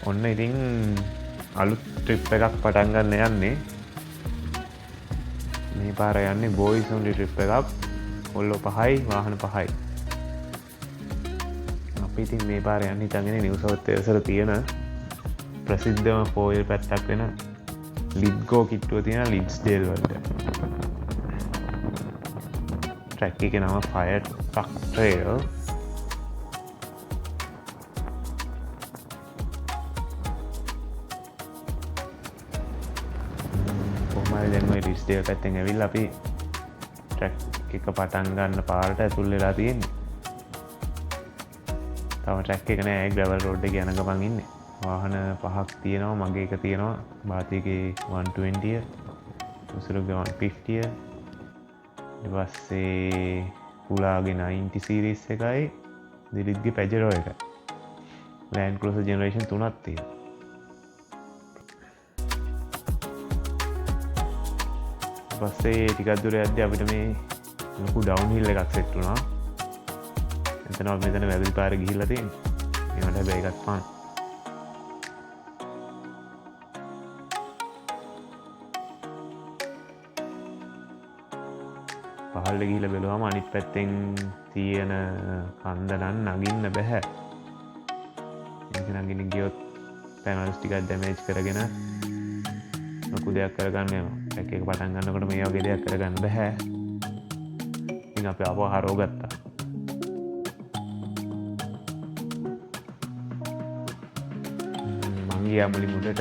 ඔන්න ඉතින් අලුත් ට්‍රිප් එකක් පටන් ගන්න යන්නේ. මේ පාර යන්නේ බෝයිස් ඔන්ලි ට්‍රිප් එකක්. ඔල්ලෝ 5යි වාහන 5යි. අපි ඉතින් මේ පාර යන්නේ හිතන්නේ නිව් සවුත් වේල්ස් වල තියෙන ප්‍රසිද්ධම ෆෝයිල් පැත්තක් වෙන ලිඩ්ගෝ කිට්ටුව තියෙන ලිඩ්ස්ඩේල් වලට. ට්‍රැක් එකේ නම ෆයර් ට්‍රක් ට්‍රේල්. දැන් ඔය ලිඩ්ස්ඩේල් පැත්තෙන් ඇවිල්ලා අපි ට්‍රැක් එක පටන් ගන්න පාරට ඇතුල් වෙලා තියෙන්නේ. තව ට්‍රැක් එක නෑ, ග්‍රැවල් රෝඩ් එකේ යන ගමන් ඉන්නේ. වාහන 5ක් තියෙනවා, මගේ එක තියෙනවා, බාතිගේ 120, උසුරුගේ 150, ඊට පස්සේ පුලාගේ 90 සීරීස් එකයි, දිලිත්ගේ පැජරෝ එකයි. ලෑන්ඩ් ක්‍රූසර් ජෙනරේෂන් 3ක් තියෙනවා. පස්සේ ටිකක් දුර යද්දී අපිට මේ ලොකු ඩවුන් හිල් එකක් සෙට් වුණා. එතන අපි මෙතන වැරදි පාරේ ගිහිල්ලා තියෙන්නේ. ඒකට හැබැයි එකක් පාන. පහළට ගිහිල්ලා බැලුවාම අනිත් පැත්තෙන් තියෙන කන්ද නම් නගින්න බෑ. ඒක නගින්න ගියොත් පැනල්ස් ටිකක් ඩැමේජ් කරගෙන ලොකු දෙයක් කරගන්න යනවා. එක පටන් ගන්නකොට මේ වගේ දෙයක් කරගන්න බැහැ. ඉතින් අපි ආපහු හරව ගත්තා. මං ගියා මුලින් මුලට.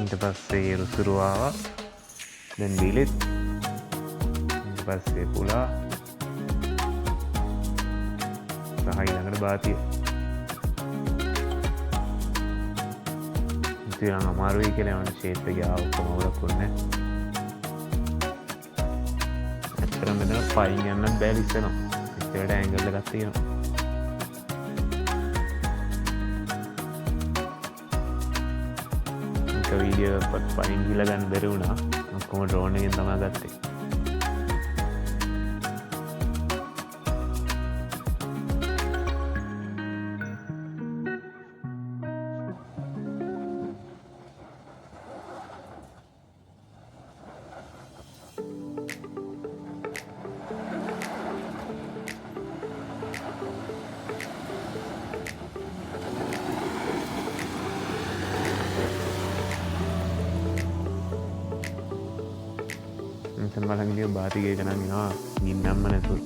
ඊට පස්සේ රුසුරු ආවා. දැන් දීලෙත්. ඊට පස්සේ පුලා. සහයි ළඟට බාතිය. ඉතින් අමාරුයි කියලා මම ෂේප් එක ආව ඔක්කොම වලකුන්නේ. මෙතන පයින් යන්නත් බෑ ලිස්සනවා. ඉස්සරහට ඇන්ගල් එකක් තියෙනවා. මේක වීඩියෝ එකක් පයින් ගිහලා ගන්න බැරි වුණා. ඔක්කොම ඩ්‍රෝන් එකෙන් තමයි ගත්තේ. බලගිය බාතිගේ ගණන් එනවා ගින්නම්ම නැතුව.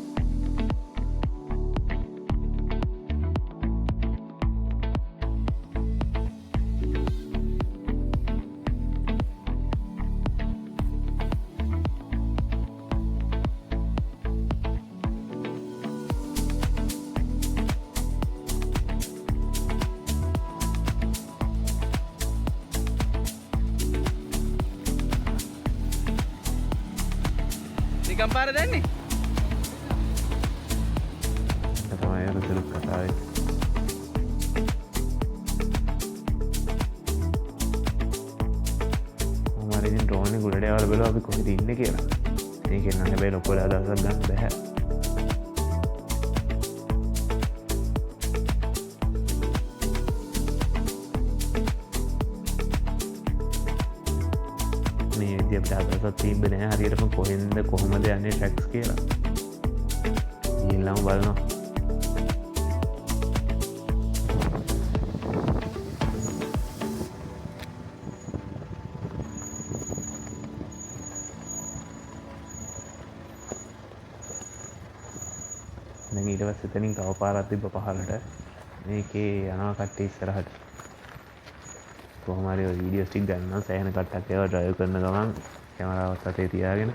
නිකම් පාර දැන්නේ. තමයි රුසුරු කතාවේ. මොමාරි ඉතින් ඩ්‍රෝන් එක උඩට යවලා බලුවා අපි කොහෙද ඉන්නේ කියලා. ඒකෙන් නම් හැබැයි ලොකු අදහසක් ගන්න බැහැ. අපිට අදහසක් තිබ්බේ නැහැ හරියටම කොහෙන්ද කොහොමද යන්නේ ට්‍රැක්ස් කියලා. ගිහිල්ලාම බලනවා. දැන් ඊට පස්සේ එතනින් තව පාරක් තිබ්බ පහළට. මේකේ යනවා කට්ටිය ඉස්සරහට. කොහොම හරි ඔය වීඩියෝස් ටික ගන්න සෑහෙන කට්ටක් ඒවා ඩ්‍රයිව් කරන ගමන් කැමරාවත් අතේ තියාගෙන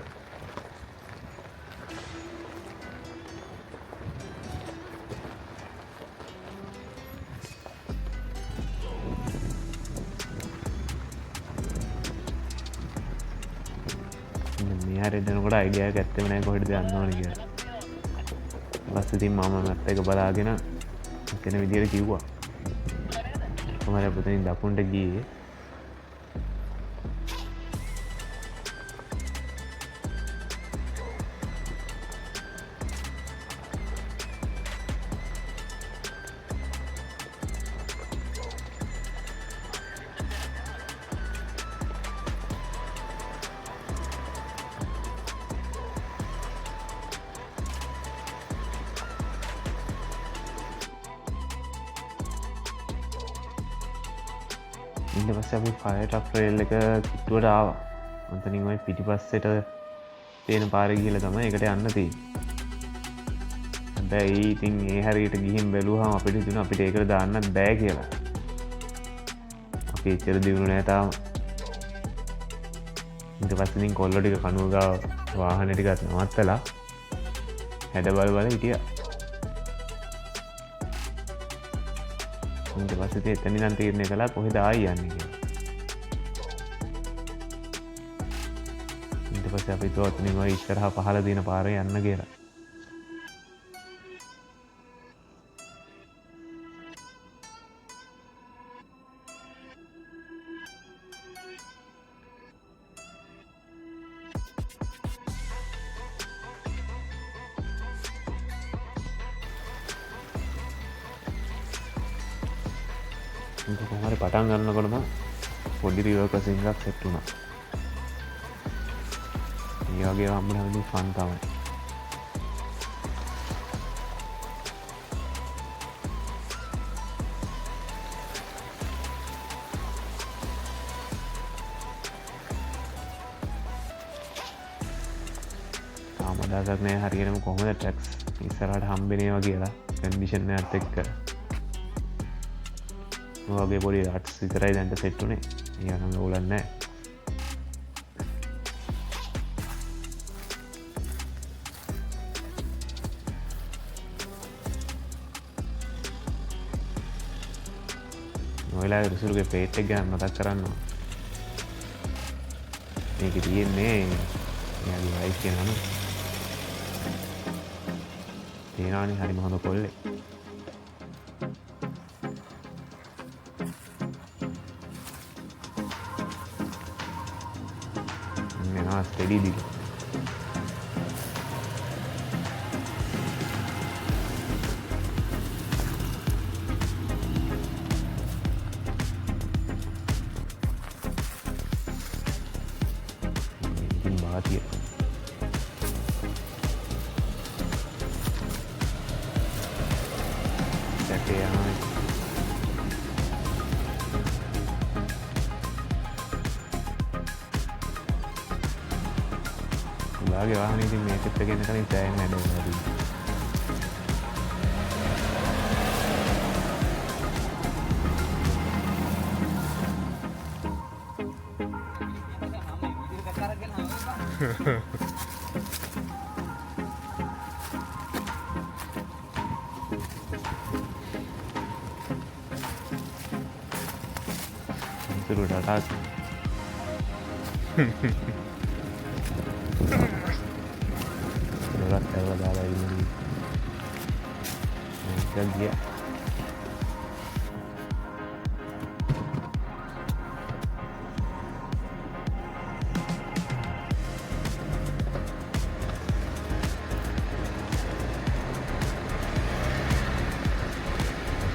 මෙහාට එනකොට අයිඩියාවක් ඇත්තෙම නැහැ කොහෙටද යන්න ඕනේ කියලා. ඊපස්සේ ඉතින් මම මැප් එක බලාගෙන කෙන විදියට කිව්වා. කොහමද පුතෙන් දකුණට ගියේ. ඊට පස්සේ අපි ෆයර් ට්‍රක් රේල් එක කිට්ටුවට ආවා. අන්තනින් ওই පිටිපස්සෙට තියෙන පාරේ ගිහලා තමයි ඒකට යන්න තියෙන්නේ. හැබැයි ඉතින් ඒ හරියට ගිහින් බැලුවාම අපිට හිතුණා අපිට ඒකට දාන්නත් බෑ කියලා. අපි එච්චර දියුණු නෑ තාම. ඊට පස්සේ ඉතින් කොල්ලෝ ටික කනුව ගාව වාහනේ ටිකත් නවත්තලා හැඩ බල හිටියා. ඊට පස්සේ එතන ඉඳන් තීරණය කළා කොහෙද ආයි යන්නේ කියලා. ඊට පස්සේ අපි තෝතනින් ඔය ඉස්සරහා පහළ දින පාරේ යන්න කියලා. කොහොමද පටන් ගන්නකොටම පොඩි රිවර් ක්‍රොසින් එකක් සෙට් වුණා. මේ වගේ වම්බන හැමදේම ෆන් තමයි. තාම අදහසක් නෑ හරියටම කොහොමද ටැක්ස් ඉස්සරහට හම්බෙනේවා කියලා කන්ඩිෂන් එකත් එක්ක. වගේ පොඩි අට්ස් විතරයි දැන්ට සෙට් උනේ. ඊයනම් ඕලක් නැහැ. ඔයලා රුසුරුගේ ප්ලේට් එක ගැන මතක් කරන්න ඕන. මේක තියෙන්නේ එයාගේ වයිෆ් කියන නම. තේනානේ හරිම හොඳ කොල්ලේ. ස්ටඩි දිල ඉතින් බාතිය සැටේ යනවා. ගේ වාහනේ ඉතින් මේකත් ගෙන කලින් සෑහෙන වැඩ වෙනවා. Suruh datang. Berat kalau darah ini. Kan dia.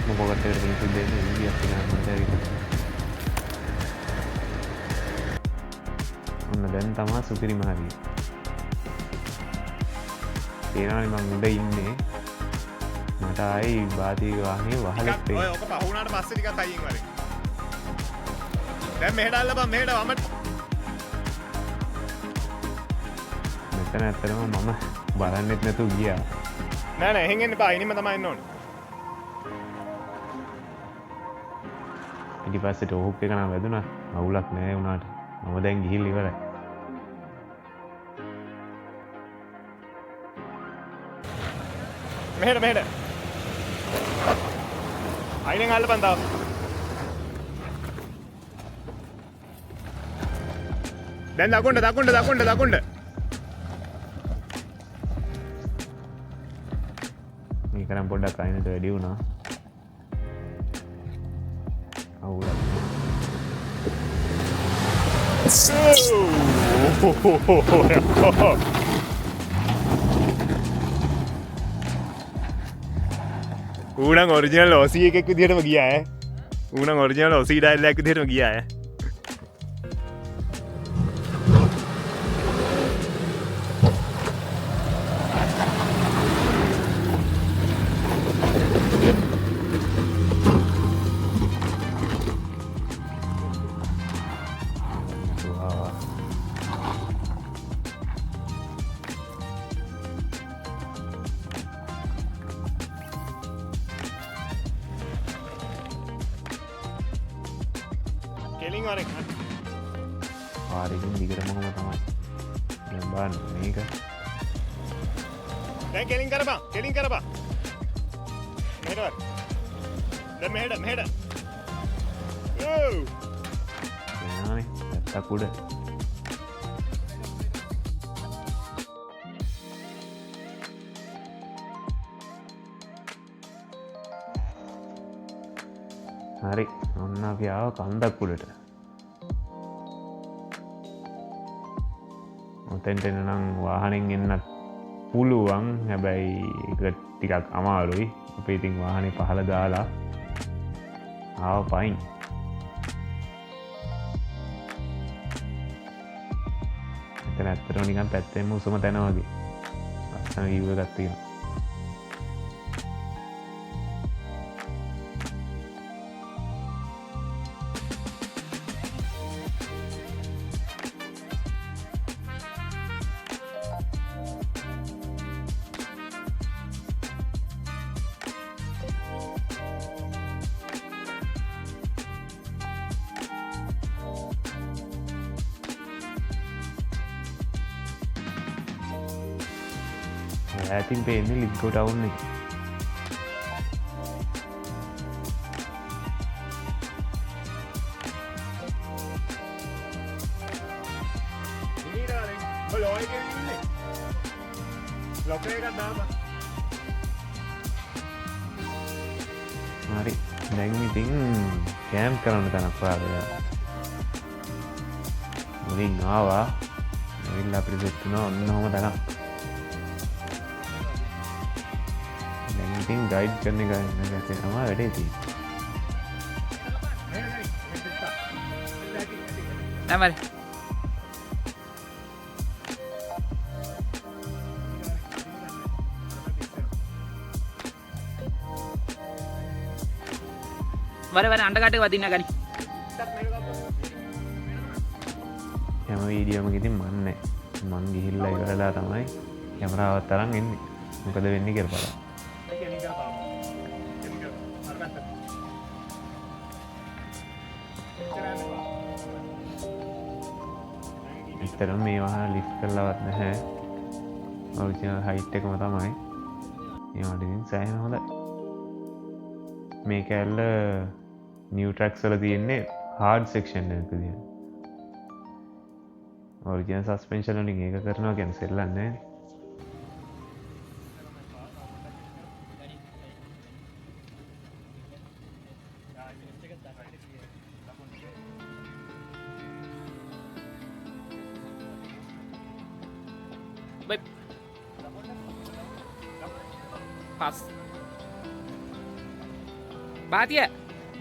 Mau bawa dari itu deh, ini dia punya materi. දැන් තමා සුපිරිම හරිය. තේරෙනවනේ මං උඩ ඉන්නේ. මට ආයි බාතික වාහනේ වහලෙත් ඔය ඔක පහ වුණාට පස්සේ ටිකක් අයින් වරේ. දැන් මෙහෙට අල්ලපන් මෙහෙට වමට. මෙතන ඇත්තටම මම බලන්නෙත් නැතුව ගියා. නෑ නෑ එහෙන් එන්න එපා. ඉනිම තමයි එන්න ඕනේ. ඊට පස්සේ ටෝක් එක නම් වැදුනා. අවුලක් නෑ වුණාට. මම දැන් ගිහිල්ලා ඉවරයි. මෙහෙට අයිනෙන් අල්ලපන් තාම. දැන් දකුණට මේකනම් පොඩ්ඩක් අයිනට වැඩි වුණා අවුලක් ඌනම් ඔරිජිනල් ඔසී එකෙක් විදිහටම ගියා ඈ ඌනම් ඔරිජිනල් ඔසී ඩයල් එකක් විදිහටම ගියා ඈ කෙලින් වරෙන් පාරකින් දිගටමම තමයි බාන්න මේක දැන් කෙලින් කරපන් මෙහෙට වර දැන් මෙහෙට ඕ එනානේ නැත්තක් උඩ හරි ඔන්න අපි ආව කන්දක් උඩට ඔතෙන්ට එනනම් වාහනෙන් එන්නත් පුළුවන් හැබැයි එක ටිකක් අමාරුයි අපි ඉතින් වාහනේ පහළ දාලා ආව පයින් එතන ඇත්තටම නිකන් පැත්තෙන්ම උසම තැන වගේ ලස්සන view එකක් තියෙනවා ඈතින් පේන්නේ ලිග්ගෝ ටවුන් එක හරි දැන් ඉතින් කෑම්ප් කරන්න තැනක් හොයාගෙන මුලින් ආවා ඇවිල්ලා අපිට සෙට් වුණා ඔන්න ඔහම තැනක් ගයිඩ් කරන එක තමයි වැඩේ තියෙන්නේ. නමර වර අන්ඩකට වදින්න ගනි හැම වීඩියෝම ඉතින් මන්නේ මං ගිහිල්ලා ඉවරලා තමයි කැමරාවත් අරන් එන්නේ මොකද වෙන්නේ කියලා බලන්න ඇත්තටම මේ වාහන ලිෆ්ට් කරලවත් නැහැ ඔරිජිනල් හයිට් එකම තමයි ඒවට ඉතින් සෑහෙන හොඳයි මේ කැල්ල නිව් ට්‍රැක්ස් වල තියෙන්නේ හાર્ඩ් සෙක්ෂන් එකක තියෙන ඔරිජිනල් සස්පෙන්ෂන් වලින් ඒක කරනවා කියන්නේ සෙල්ලම් නැහැ පස් බාතිය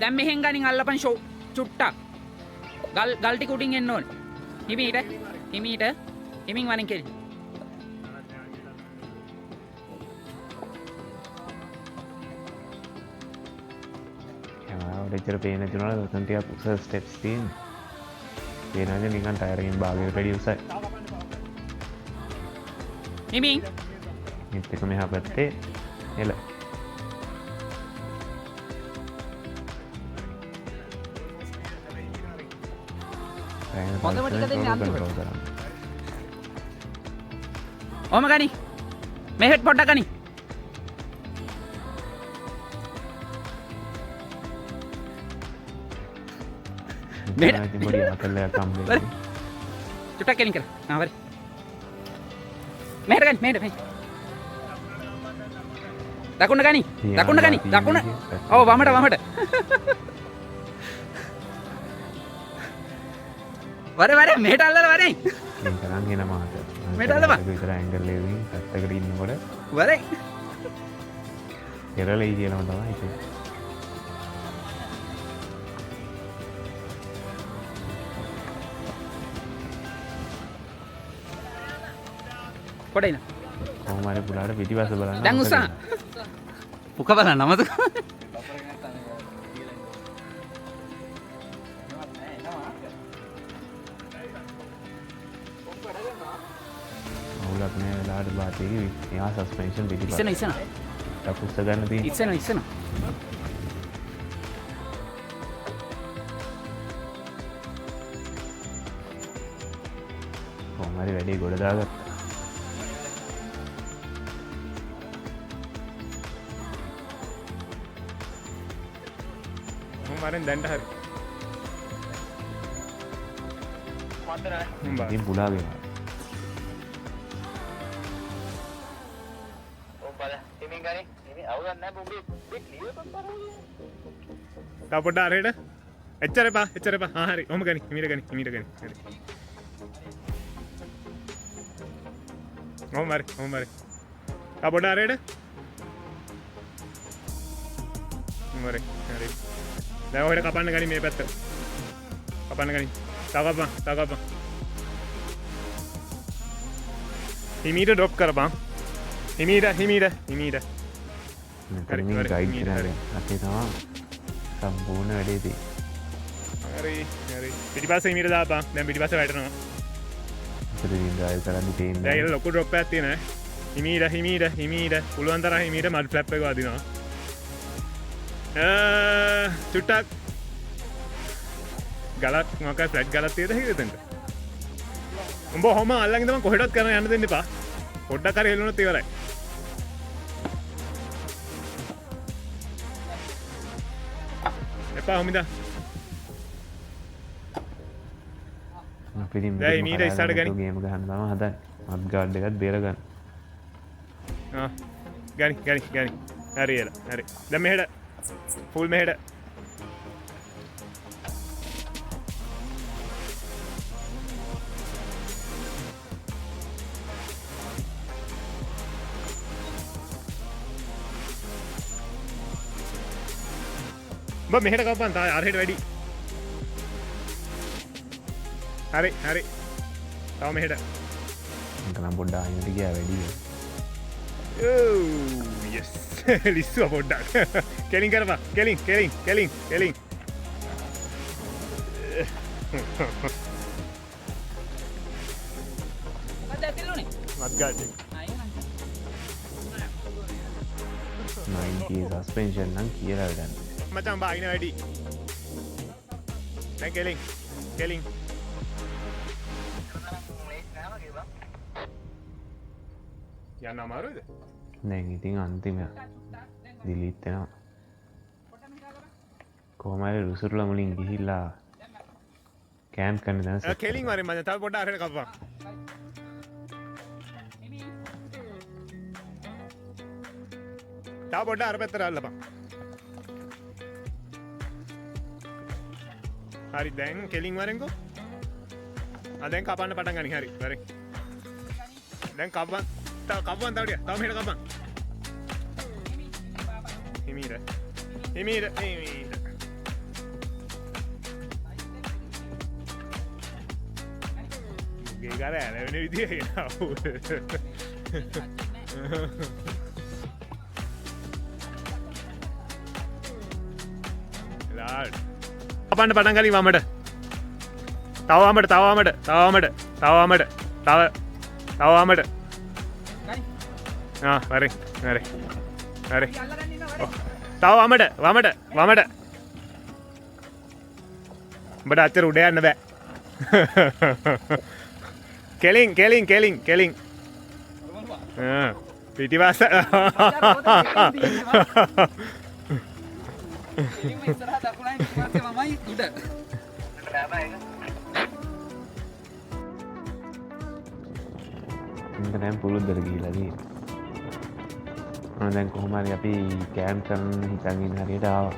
දැන් මෙහෙන් ගනින් අල්ලපන් ෂෝ චුට්ටක් ගල් ටික උඩින් එන්න ඕනේ හිමීට හිමින් වරින් කෙරි එච්චර පේන නැති වුණාට ඔතන ටිකක් උස ස්ටෙප්ස් තියෙන පේනවාද නිකන් ටයර් එකෙන් භාගයකට වැඩි උසයි හිමින් මේත් එක මෙහා පැත්තේ එල හොඳම ටික දෙන්නේ අන්තිමට ඔහම ගනි මෙහෙට පොඩ්ඩක් ගනි පොඩි අතල්ලයක් කම්බේ චුට්ටක් කෙලින් කර හරි මෙහෙට ගනි මෙහෙට දකුණ ගනි. දකුණ ගනි. දකුණ. ඔව් වමට වමට. වර මෙහෙට අල්ලලා වරේ. මේ කරන් එන මාට මෙහෙට අල්ලපන්. විතර ඇන්ගල් එකකින් පැත්තකට ඉන්නකොට වරේ. එරලෙයි කියලාම තමයි හිතේ. පොඩේ න. කොහොම හරි පුලාට පිටිපස්ස බලන්න. දැන් උසා. පුක බලන්න අමතක. අවුලක් නෑ වෙලාවට බාතේ එයා සස්පෙන්ෂන් පිටිපස්ස. ඉස්සන. ටකුස්ස ගන්න තියෙන. ඉස්සන. කොහොම හරි වැඩේ ගොඩ දාගත්තා. මරෙන් දැන්ට හරි ඉතින් පුලාගේ පොඩ්ඩ අරයට එච්චරපා හරි ඔම ගනි හිමිට ගනි හොමරි පොඩ අරයට මරි හරි දැවට කපන්න ගනි මේ පැත්ත කපන්න ගනි තකප හිමීට ඩොප් කරපා හිමීට ගයිඩ් අපේ තමා සම්පූර්ණ වැඩේදී හරි පිටිපස්ස හිමීට දාපා දැන් පිටිපස්ස වැටෙනවා කරන්න තේන්න දැන් ලොකු ඩ්‍රොප් එකක් තියෙනවා හිමීට පුළුවන් තරම් හිමීට මඩ් ෆ්ලැප් එක වදිනවා චුට්ටක් ගලක් මක ෆ්ලට් ගලත් තියෙද හිතෙන්ට උඹ හොම අල්ලගෙන කොහෙටත් කරන යන්න දෙන්න එපා පොඩ්ඩක් කර හෙලුණොත් ඉවරයි එපා හොමිදා දැන් මීට ඉස්සරහට ගනි ගේම් ගහන්න තම හදන්න මත් ගාඩ් එකත් බේරගන්න ගනි හරි එලා හරි දැන් මෙහෙට ෆුල් මෙහෙට බ මෙහෙට කපන් තා අරහෙට වැඩි හරි තව මෙහෙට කනම් පොඩ්ඩා හිමට ගියා වැඩිය යස් ලිස්සුව පොඩ්ඩක් කෙලින් කරපා කෙලින් මත්ගාට 90 සස්පෙන්ෂන් නම් කියලා ගන්න මචන් බායින වැඩි දැන් කෙලින් යන්න අමාරුයිද දැන් ඉතින් අන්තිම දිලිත්තෙනවා කොහමරි රුසුරල මුලින් ගිහිල්ලා කෑම් කන්න දැන කෙලින් වරෙන් මචන් තව පොඩ්ඩක් අරහෙට කපා තව පොඩ්ඩක් අර පැත්තට අල්ලපන් හරි දැන් කෙලින් වරෙන්කෝ දැන් කපන්න පටන් ගනි හරි වරෙන් දැන් කපන් තවටිය තව මෙහෙට කපන් හිමීට ගේ කර ඇලවෙන විදිය කපන්න පටන් ගනි වමට තවමට හරි තව වමට බට අච්චර උඩ යන්න බෑ කෙලින් පිටිපස්ස ඉන්ටනෑම් පුළුද්දර ගිහිලදී දැන් කොහොමරි අපි කෑම් කරන්න හිතන්ගෙන හරියට ආවා.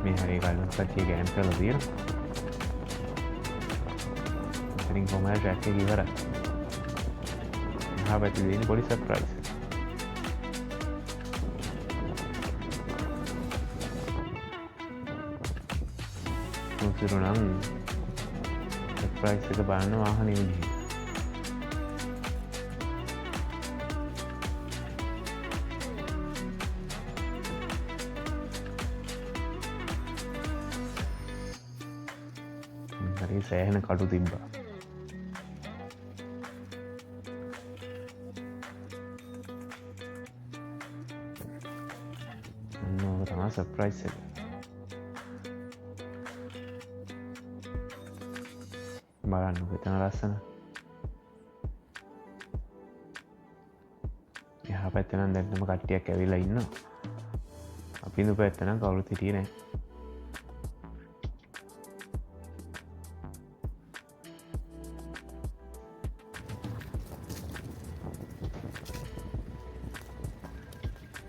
මේ හරි කල්ලුත් කට්ටිය කෑම් කරලා තියෙනවා. ඉතින් කොහොමද ට්‍රැක් එක ඉවරයි. එහා පැත්තේ තියෙන පොඩි සර්ප්‍රයිස් එක. මුතුරු නම් සර්ප්‍රයිස් එක බලන්න වාහනේ විදිහට. හරි සෑහෙන කටු තිබ්බා. ඔන්න තමයි සර්ප්‍රයිස් එක. බලන්න එතන ලස්සන. එහා පැත්තේ නම් දැන්නම කට්ටියක් ඇවිල්ලා ඉන්නවා. අපි ඉඳපු පැත්තේ නම් කවුරුත් හිටියේ නැහැ.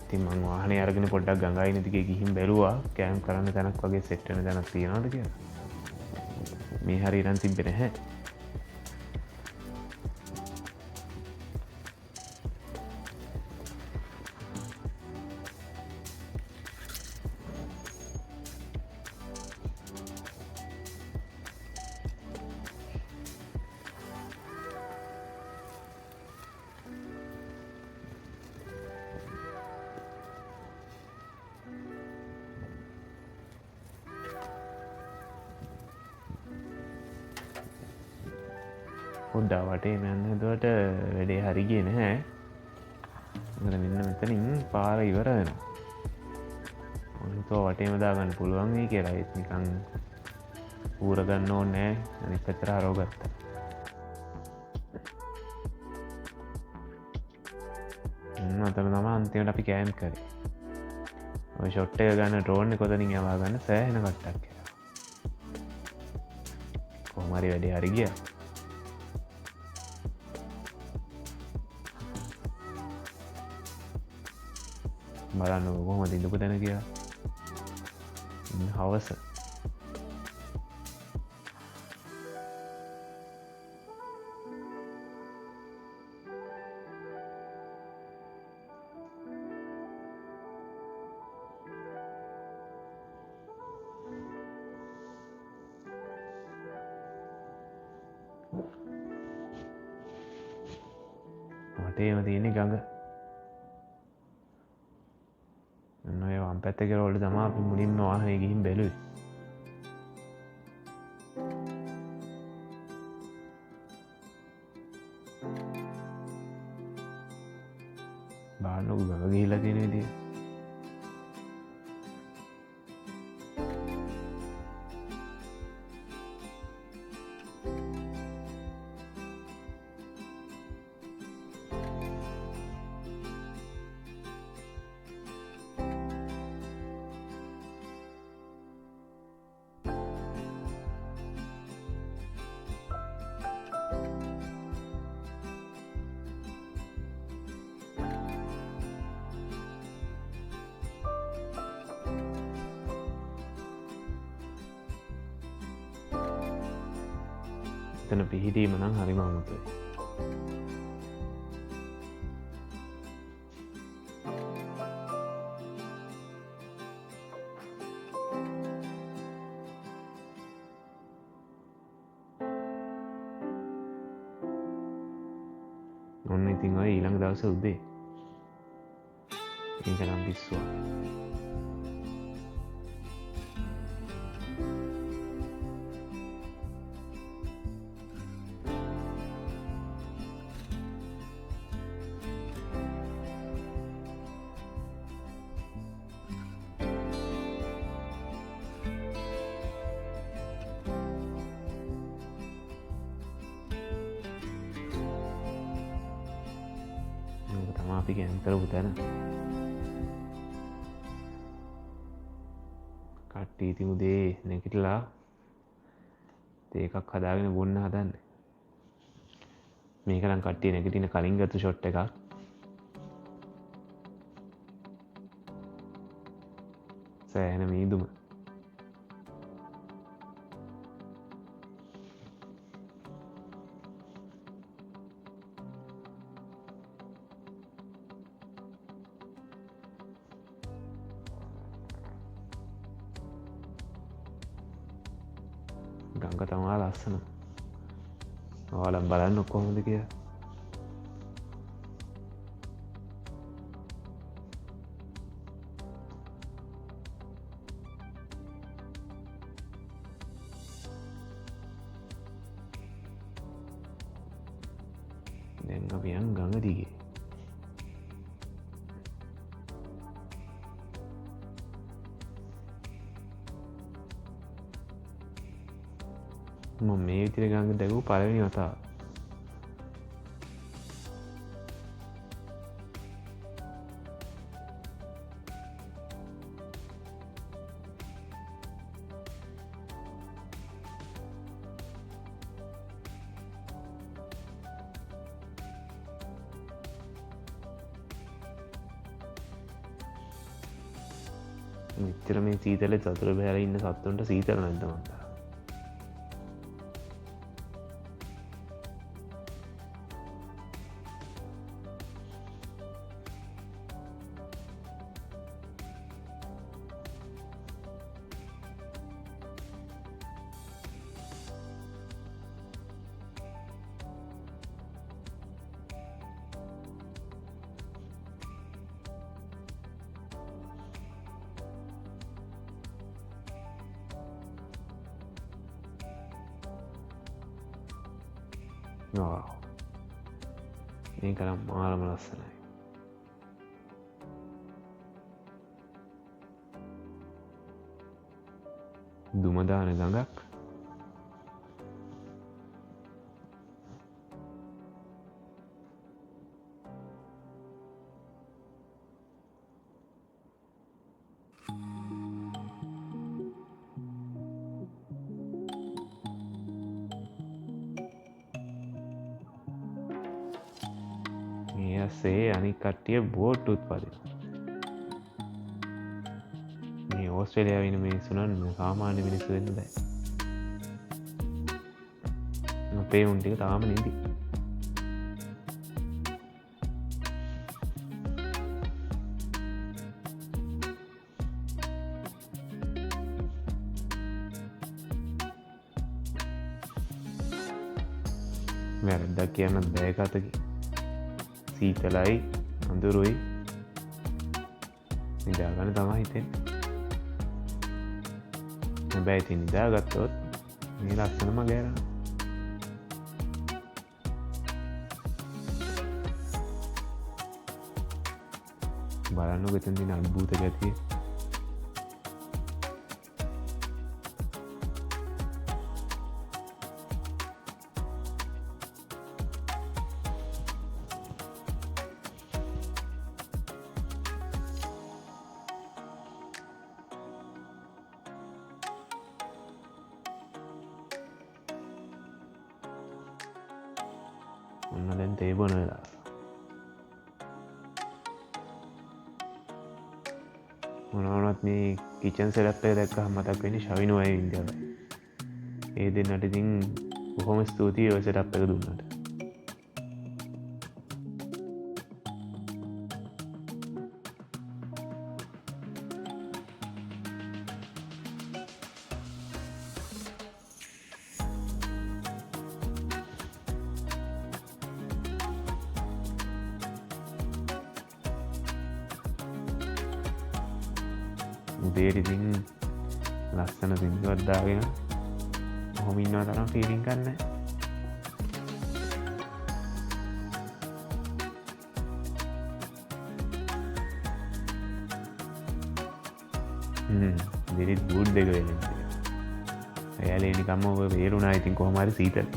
ඉතින් මං වාහනේ අරගෙන පොඩ්ඩක් ගංගායින දිගේ ගිහින් බැලුවා කෑම් කරන්න තැනක් වගේ සෙට් වෙන තැනක් තියනවද කියලා. මේ හරිය නම් තිබ්බේ නැහැ. පොඩ්ඩා වටේ යන්න හදුවට වැඩේ හරි ගියේ නැහැ. මොකද මෙන්න මෙතනින් පාර ඉවර වෙනවා. මම හිතුවා වටේම දාගන්න පුළුවන් වෙයි කියලා. ඒත් නිකන් ඌර ගන්න ඕනේ නැහැ. අනිත් පැත්තට හරව ගත්තා. අතන තමයි අන්තිමට අපි කෑම් කරේ. ඔය ෂොට් එක ගන්න ඩ්‍රෝන් එක ඔතනින් යවා ගන්න සෑහෙන කට්ටක් කියලා. කොහොම හරි වැඩේ හරි ගියා. බලන්න කොහොමද ඉඳපු තැන කියලා. හවස වටේම තියෙන්නේ ගඟ. ඔය වම් පැත්තේ කෙරවල තමයි අපි මුලින්ම වාහනේ ගිහින් බැලුවේ. බලන්නකො ගඟ ගිහිල්ලා තියෙන විදිය. එතන පිහිටීම නම් හරිම අමුතුයි. ඔන්න ඉතින් ඔය ඊළඟ දවසේ උදේ මේක නම් පිස්සුවක්. අපි කෑම් කරපු තැන කට්ටිය ඉතින් උදේ නැගිටලා තේ එකක් හදාගෙන බොන්න හදන්නේ. මේක නම් කට්ටිය නැගිටින කලින් ගත්ත ෂොට් එකක්. සෑහෙන මීදුම. ගංග තමා ලස්සන. ඔයාලම බලන්න කොහොමද කියලා. දැන් අපි යන් ගඟ දිගේ. මම මේ විදිහට ගඟ දැකපු පළවෙනි වතාව. මෙච්චර මේ සීතලේ සතුර බැහැලා ඉන්න සත්තුන්ට සීතල නැද්ද මන්දා? මේක නම් මාරම ලස්සනයි. දුමදාන ගඟක්. සේ අනික් කට්ටිය බෝට්ටුත් පදින. මේ ඕස්ට්‍රේලියාව ඉන්න මිනිස්සුනන් සාමාන්‍ය මිනිස්සු වෙන්න බෑ. අපේ උන් ටික තාම නිදි. වැරද්දක් කියන්නත් බෑ කතකි. සීතලයි අඳුරුයි නිදාගන්න තමා හිතෙන්නේ. හැබැයි ඉතින් නිදාගත්තොත් මේ ලස්සනම ගෑරන. බලන්නකො එතන තියෙන අద్භූත ගතිය. ඔන්න දැන් තේ බොන වෙලාව. මොනවනත් මේ කිචන් සෙටප් එක දැක්කහම මතක් වෙන්නේ ශවිනු අය ඉන්දියාවයි. ඒ දෙන්නට ඉතින් බොහොම ස්තුතියි ඔය සෙටප් එක දුන්නට. උදේට ඉතින් ලස්සන සින්දුවක් දාගෙන ඔහොම ඉන්නවා තරම් ෆීලිං ගන්න. දිරිත් බූට් දෙක වෙන. එයාලා නිකම්ම ඔය වේරුණා ඉතින් කොහොම හරි සීතල.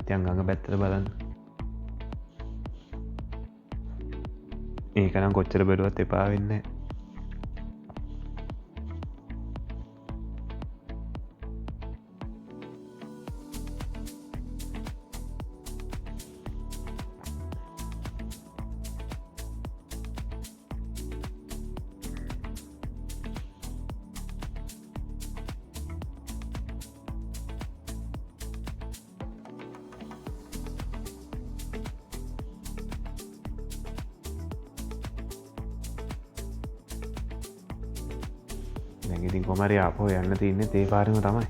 ආයිත්‍යන් ගඟ පැත්තර බලන්න ඒකනම් කොච්චර බැලුවත් එපා වෙන්න ඉතින් කොමරි අපෝ යන්න තියන්න තේ පාරම තමයි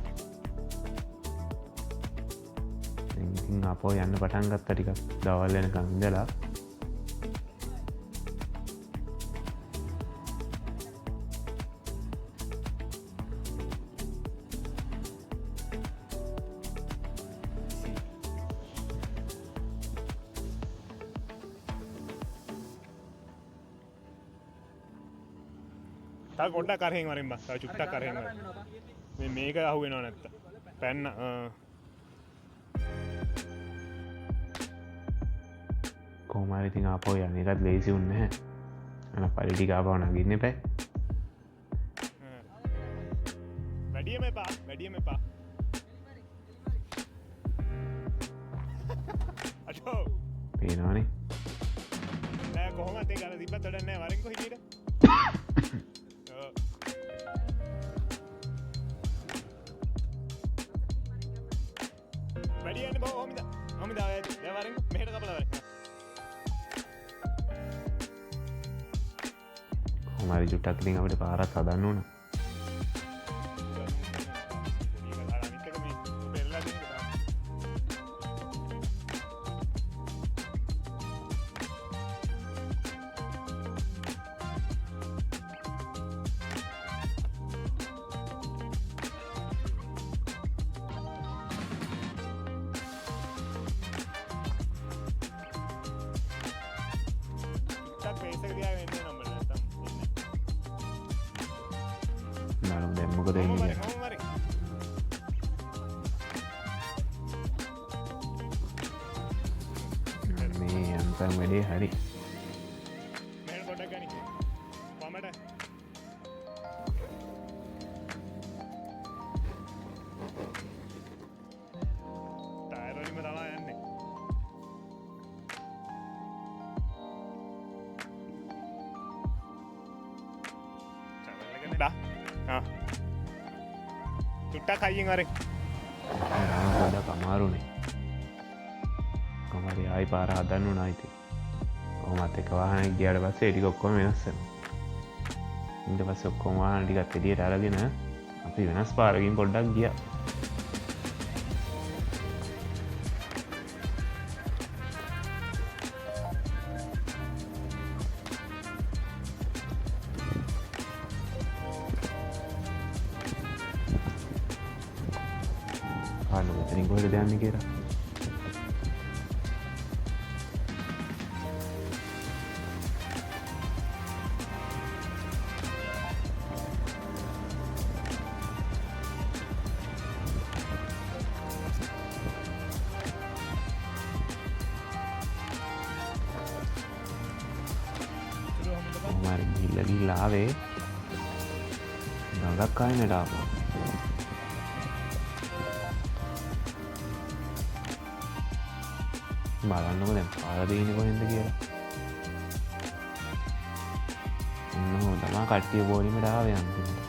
ඉතින් අපෝ යන්න පටන් ගත්ත ටිකක් දවල් වෙනකම් ඉඳලා තව පොඩ්ඩක් කරහෙන් වරින් බස් තව චුට්ටක් කරහෙන් වරින් මේක අහුවෙනවා නැත්ත පැන්න කෝමාරිතින් අපෝ යන්න එකත් ලේසි උන්න අන පලිටිකාපාව නගින්න පැ වැඩියම එපා වැඩියම එපා අටෝ පේනවානේ නෑ කොහොමත් ඒ ගල තිබ්බත් වැඩක් නෑ වරින්කෝ හිටියට වැඩියන්න බෝ හොමිද හොමිද වරින් මෙහෙට කපලා වරින් කොමාරි චුට්ටක් ඉතින් අපිට පාරත් හදන්න ඕන නලු දැම්මකොද එන්නේ මේ අන්තම් වැඩේ හරි චුට්ටක් අයියෙන් වරින් ගොඩක් අමාරුනේ කොමරි ආයි පාර හදන්න උනා ඉතින් කොහොමත් එක වාහනයක් ගියාට පස්සේ ටික ඔක්කොම වෙනස් වෙනවා ඊට පස්සේ ඔක්කොම වාහන ටිකත් එළියට අරගෙන අපි වෙනස් පාරකින් පොඩ්ඩක් ගියා මෙතනින් කොහෙද යන්නේ කියලා කොහොමරි ගිහිල්ලා ආවේ ගඟක් ආයෙ නඩාපුවා බලන්නක දැන් පාරදීන කොහෙන්ද කියලා ඔන්න තමා කට්ටිය බෝලිමට ආවේ අන්තිමට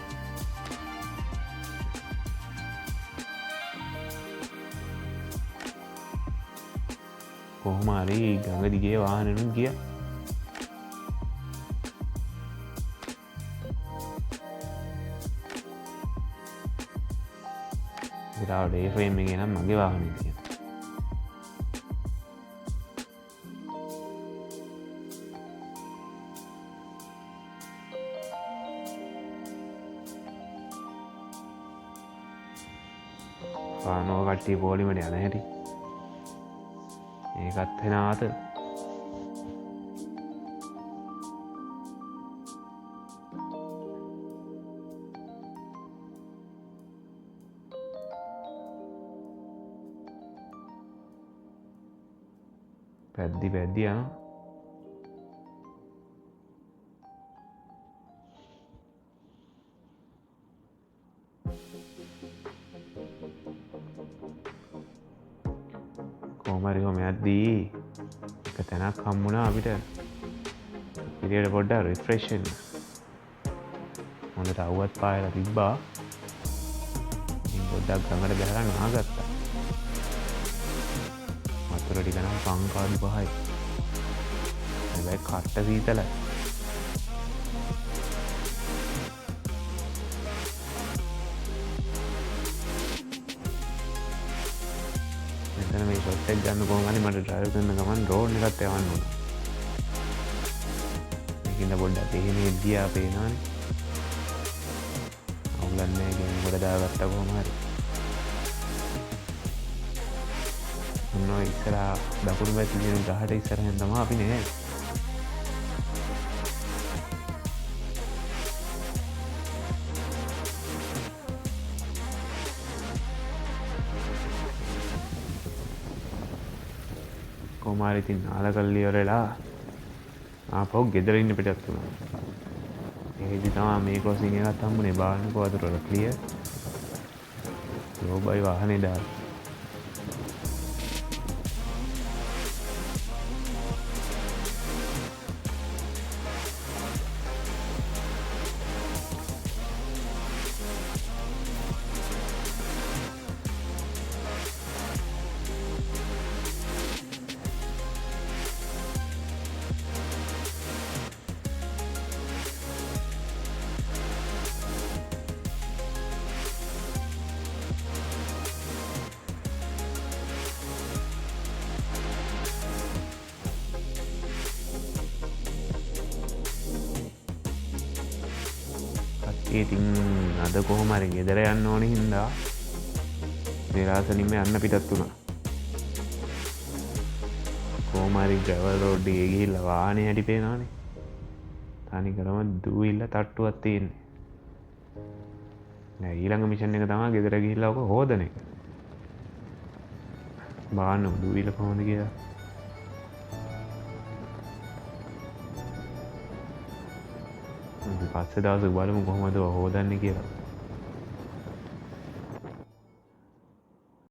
කොහොම හරි ගඟ දිගේ වාහනනුත් ගියා ඉතාලට ඒ ෆ්‍රේම් එකේ නම් මගේ වාහනේ තියෙනවා පානෝ කට්ටිය පෝලිමට යන හැටි ඒකත් වෙන ආත පැද්දි පැද්දි යනවා. කොහොම හරි කොහොම යද්දී එක තැනක් හම්බුණා අපිට ඉරියට පොඩ්ඩක් රිෆ්‍රෙෂ් වෙන්න. හොඳට අවුවත් පායලා තිබ්බා. ඉතින් පොඩ්ඩක් ගඟට බැලලා නාගත්තා. වතුර ටික නම් පංකාදු 5යි. හැබැයි කට්ට සීතලයි. මෙතන මේ ෂොට් එක ගන්න කොහොම හරි මට ඩ්‍රයිව් කරන ගමන් රෝඩ් එකත් යවන්න ඕන. මේකින්ද පොඩ්ඩක් එහෙනේ ගියා පේනවනේ. අවුලක් නැහැ ගේම් වල දාගත්තා කොහොම හරි. මොනවා ඉස්සරහා දකුණු පැත්තේ තියෙන ගහට ඉස්සරහින් තමයි අපි නේ. කොමාරි ඉතින් නාල කල්ලි වලලා ආපහු ගෙදර ඉන්න පිටත් වුණා. ඒකදි තමයි මේ ක්‍රොසින් එකත් හම්බුනේ බාන්නකෝ වතුර වල ක්ලියර්. ලෝබයි වාහනේ දාලා. ඉතින් අද කොහොම හරි ගෙදර යන්න ඕන හින්දා නිරාසනින්ම යන්න පිටත් වුණා. කොහොම හරි ග්‍රැවල් රෝඩ් එකේ ගිහිල්ලා වාහනේ හැටි පේනවනේ. තනිකරම දූවිල්ල තට්ටුවක් තියෙන්නේ. නෑ ඊළඟ මිෂන් එක තමයි ගෙදර ගිහිල්ලා ඔක හොදන එක. බාන්න දූවිල්ල කොහොමද කියලා. පස්සේ දවසක බලමු කොහොමද හොදන්නේ කියලා.